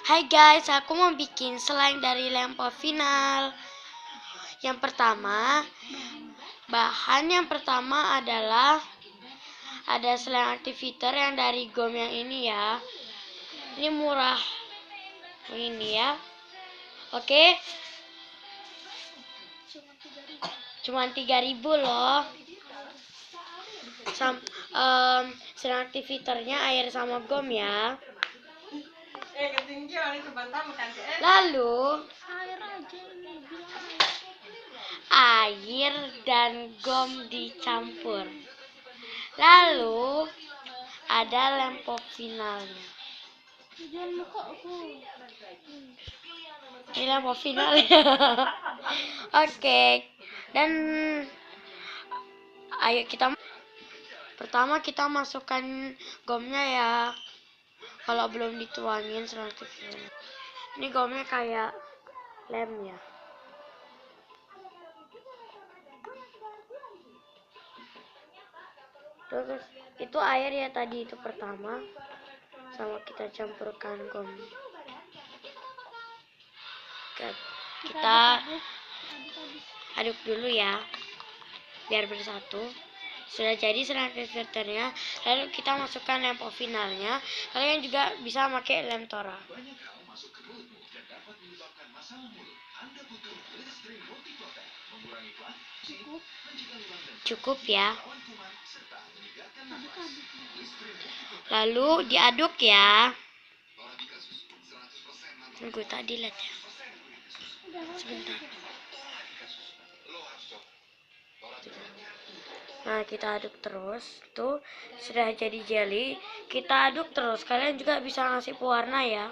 Hai guys, aku mau bikin slime dari lempo final. Yang pertama, bahan yang pertama adalah ada slime activator yang dari gom yang ini ya. Ini murah. Ini ya. Oke. Cuman 3.000 loh. Slime activatornya air sama gom ya. Lalu air dan gom dicampur. Lalu ada lempo finalnya. Ini lempo finalnya. Oke. Dan ayo pertama kita masukkan gomnya ya. Kalau belum dituangin selanjutnya. Ini gomnya kayak lem ya. Terus itu air ya tadi itu pertama. Sama kita campurkan gom. Kita aduk dulu ya. Biar bersatu. Sudah jadi slime activatornya. Lalu kita masukkan lempo finalnya. Kalian juga bisa pakai lem tora. Cukup ya. Lalu diaduk ya. Tunggu tadi lihat ya. Sebentar. Nah, kita aduk terus. Tuh, sudah jadi jelly. Kita aduk terus. Kalian juga bisa ngasih pewarna ya.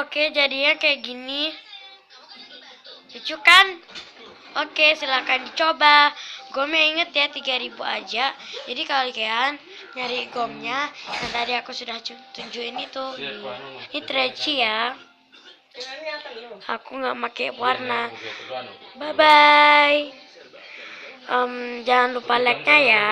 Oke, jadinya kayak gini. Lucu kan? Oke, silakan dicoba. Gomnya inget ya 3.000 aja. Jadi kalian nyari gomnya yang tadi aku sudah tunjukin itu. Ini stretchy ya. Aku nggak pakai warna. Bye bye. Jangan lupa like-nya ya.